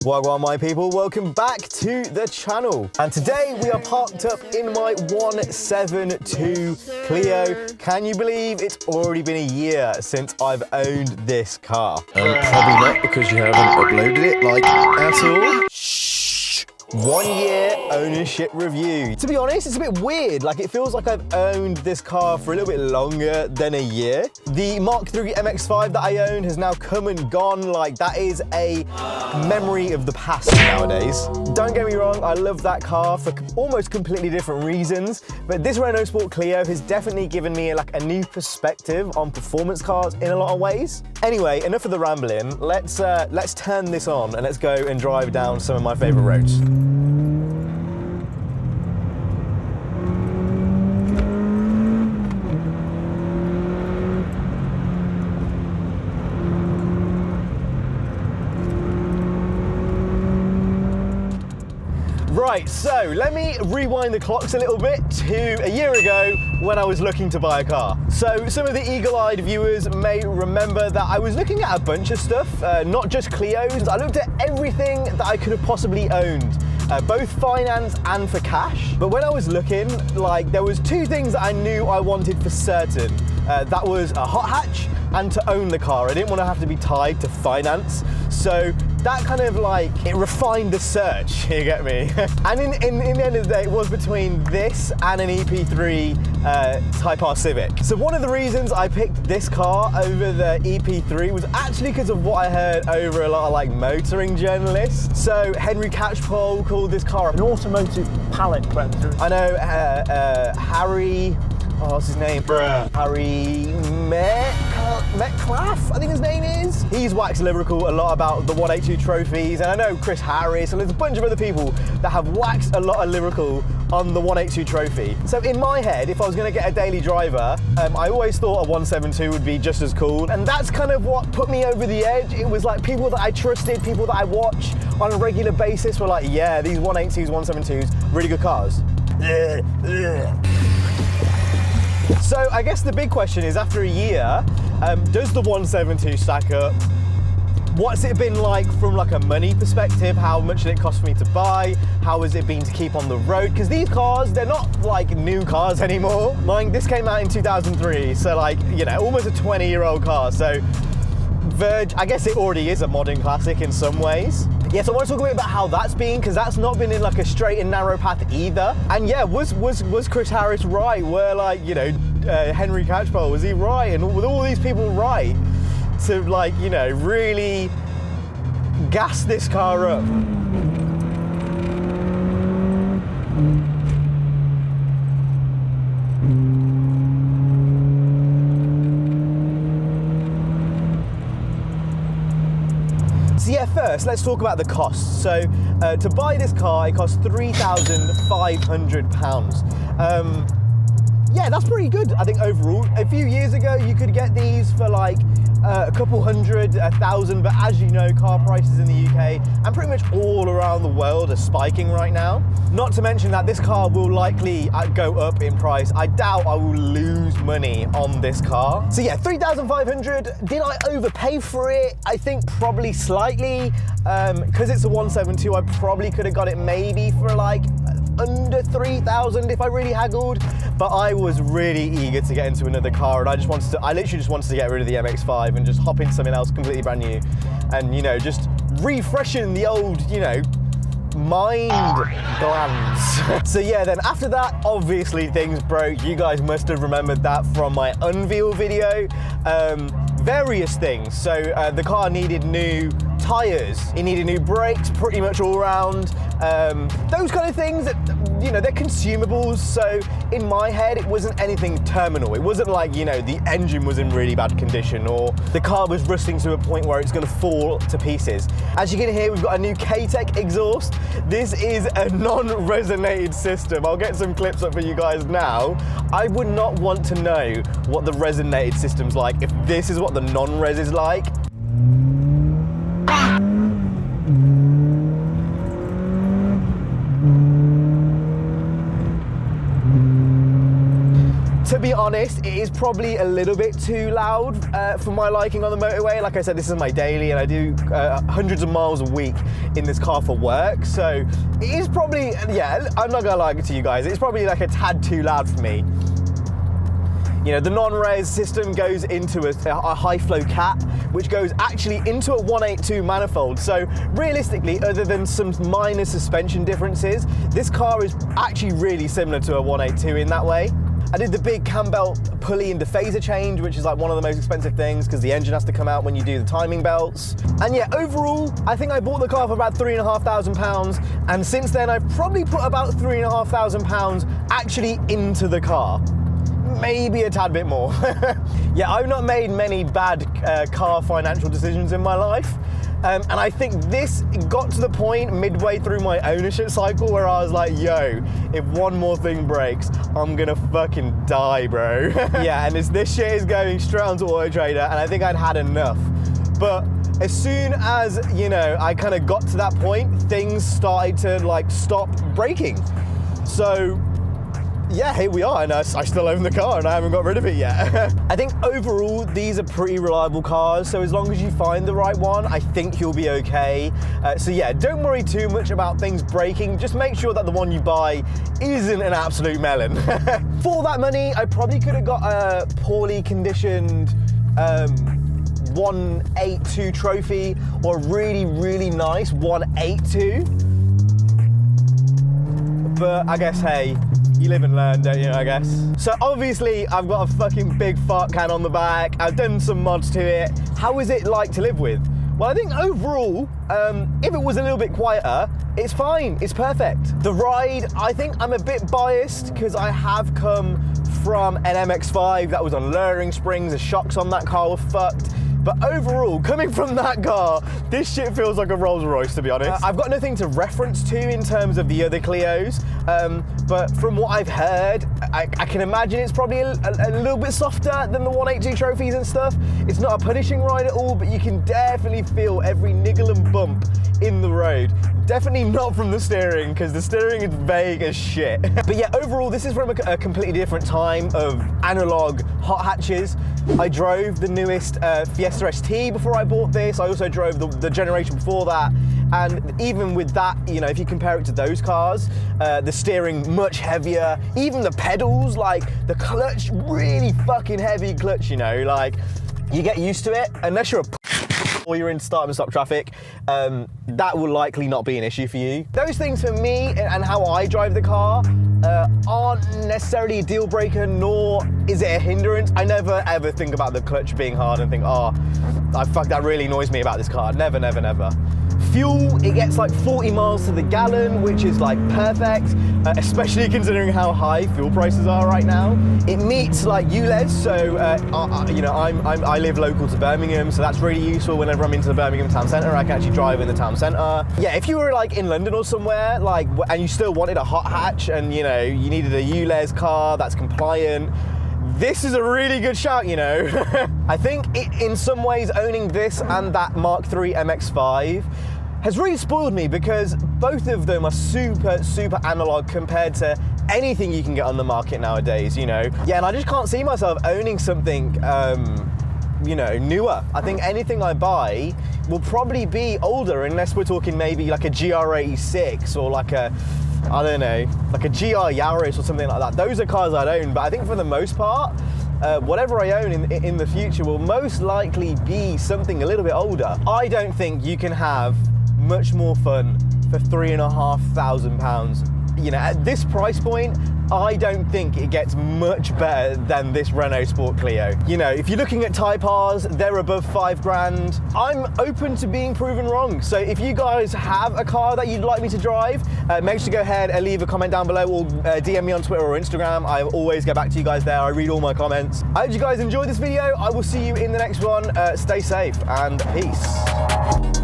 Wagwan my people, welcome back to the channel. And today we are parked up in my 172 Clio. Can you believe it's already been a year since I've owned this car? Probably not, because you haven't uploaded it like at all. 1 year ownership review. To be honest, it's a bit weird. Like, it feels like I've owned this car for a little bit longer than a year. The Mark III MX-5 that I owned has now come and gone. Like, that is a memory of the past nowadays. Don't get me wrong, I love that car for almost completely different reasons, but this Renaultsport Clio has definitely given me like a new perspective on performance cars in a lot of ways. Anyway, enough of the rambling. Let's turn this on and let's go and drive down some of my favorite roads. Right, so let me rewind the clocks a little bit to a year ago when I was looking to buy a car. So some of the eagle-eyed viewers may remember that I was looking at a bunch of stuff, not just Clios. I looked at everything that I could have possibly owned, both finance and for cash. But when I was looking, like, there was two things that I knew I wanted for certain. That was a hot hatch and to own the car. I didn't want to have to be tied to finance. So that kind of like, it refined the search, you get me? And in the end of the day, it was between this and an EP3 Type R Civic. So one of the reasons I picked this car over the EP3 was actually because of what I heard over a lot of like motoring journalists. So Henry Catchpole called this car an automotive pallet cleanser. I know Harry, what's his name? Harry Metcalf, I think his name is. He's waxed lyrical a lot about the 182 trophies, and I know Chris Harris, and there's a bunch of other people that have waxed a lot of lyrical on the 182 trophy. So in my head, if I was gonna get a daily driver, I always thought a 172 would be just as cool. And that's kind of what put me over the edge. It was like people that I trusted, people that I watch on a regular basis were like, yeah, these 182s, 172s, really good cars. So I guess the big question is, after a year, does the 172 stack up? What's it been like from like a money perspective? How much did it cost for me to buy? How has it been to keep on the road? Because these cars, they're not like new cars anymore. Like, this came out in 2003, so like, you know, almost a 20-year-old car. So I guess it already is a modern classic in some ways. Yeah, so I want to talk a bit about how that's been, because that's not been in like a straight and narrow path either. And yeah, was Chris Harris right? Were like, you know, Henry Catchpole, was he right? And with all these people right to like, you know, really gas this car up? So yeah, first let's talk about the cost. So to buy this car, it cost £3,500. Yeah, that's pretty good, I think, overall. A few years ago, you could get these for like a couple hundred, 1,000, but as you know, car prices in the UK and pretty much all around the world are spiking right now. Not to mention that this car will likely go up in price. I doubt I will lose money on this car. So yeah, 3,500. Did I overpay for it? I think probably slightly. Because it's a 172, I probably could have got it maybe for like under 3,000 if I really haggled, but I was really eager to get into another car, and I literally just wanted to get rid of the MX-5 and just hop into something else completely brand new, and you know, just refreshing the old, you know, mind glands. So yeah, then after that, obviously things broke. You guys must have remembered that from my unveil video. Various things. So the car needed new tires, it needed new brakes, pretty much all round. Those kind of things that, you know, they're consumables. So in my head, it wasn't anything terminal. It wasn't like, you know, the engine was in really bad condition or the car was rusting to a point where it's going to fall to pieces. As you can hear, we've got a new K-Tech exhaust. This is a non-resonated system. I'll get some clips up for you guys now. I would not want to know what the resonated system's like if this is what the non-res is like. To be be honest, it is probably a little bit too loud for my liking on the motorway. Like I said, this is my daily and I do hundreds of miles a week in this car for work. So it is probably, yeah, I'm not gonna lie to you guys, it's probably like a tad too loud for me. You know, the non-res system goes into a high flow cap, which goes actually into a 182 manifold. So realistically, other than some minor suspension differences, this car is actually really similar to a 182 in that way. I did the big cam belt pulley and dephaser change, which is like one of the most expensive things because the engine has to come out when you do the timing belts. And yeah, overall, I think I bought the car for about £3,500, and since then I've probably put about £3,500 actually into the car. Maybe a tad bit more. Yeah, I've not made many bad car financial decisions in my life. And I think this got to the point midway through my ownership cycle where I was like, yo, if one more thing breaks, I'm gonna fucking die, bro. Yeah, and this shit is going straight onto Auto Trader, and I think I'd had enough. But as soon as, you know, I kind of got to that point, things started to like stop breaking. So yeah, here we are, and I still own the car and I haven't got rid of it yet. I think overall, these are pretty reliable cars, so as long as you find the right one, I think you'll be okay. So yeah, don't worry too much about things breaking, just make sure that the one you buy isn't an absolute melon. For that money, I probably could have got a poorly conditioned 182 trophy, or a really, really nice 182. But I guess, hey, you live and learn, don't you, I guess? So obviously, I've got a fucking big fart can on the back. I've done some mods to it. How is it like to live with? Well, I think overall, if it was a little bit quieter, it's fine, it's perfect. The ride, I think I'm a bit biased because I have come from an MX-5 that was on lowering springs, the shocks on that car were fucked. But overall, coming from that car, this shit feels like a Rolls Royce, to be honest. I've got nothing to reference to in terms of the other Clios, but from what I've heard, I can imagine it's probably a little bit softer than the 182 trophies and stuff. It's not a punishing ride at all, but you can definitely feel every niggle and bump in the road. Definitely not from the steering, because the steering is vague as shit. But yeah, overall, this is from a completely different time of analog hot hatches. I drove the newest Fiesta ST before I bought this. I also drove the generation before that. And even with that, you know, if you compare it to those cars, the steering much heavier, even the pedals, like the clutch, really fucking heavy clutch, you know, like you get used to it, unless you're a or you're in start and stop traffic, that will likely not be an issue for you. Those things for me and how I drive the car aren't necessarily a deal breaker, nor is it a hindrance. I never ever think about the clutch being hard and think, oh, fuck, that really annoys me about this car. Never, never, never. Fuel, it gets like 40 miles to the gallon, which is like perfect, especially considering how high fuel prices are right now. It meets like ULEZ, so you know, I live local to Birmingham, so that's really useful whenever I'm into the Birmingham town centre. I can actually drive in the town centre. Yeah, if you were like in London or somewhere, like, and you still wanted a hot hatch, and you know, you needed a ULEZ car that's compliant, this is a really good shout, you know. I think in some ways owning this and that Mark III MX-5 has really spoiled me, because both of them are super, super analog compared to anything you can get on the market nowadays, you know. Yeah, and I just can't see myself owning something, you know, newer. I think anything I buy will probably be older, unless we're talking maybe like a GR86 or like a, I don't know, like a GR Yaris or something like that. Those are cars I'd own, but I think for the most part, whatever I own in the future will most likely be something a little bit older. I don't think you can have much more fun for £3,500. You know, at this price point, I don't think it gets much better than this Renault Sport Clio. You know, if you're looking at Type Rs, they're above £5,000. I'm open to being proven wrong. So if you guys have a car that you'd like me to drive, make sure to go ahead and leave a comment down below, or DM me on Twitter or Instagram. I always get back to you guys there. I read all my comments. I hope you guys enjoyed this video. I will see you in the next one. Stay safe and peace.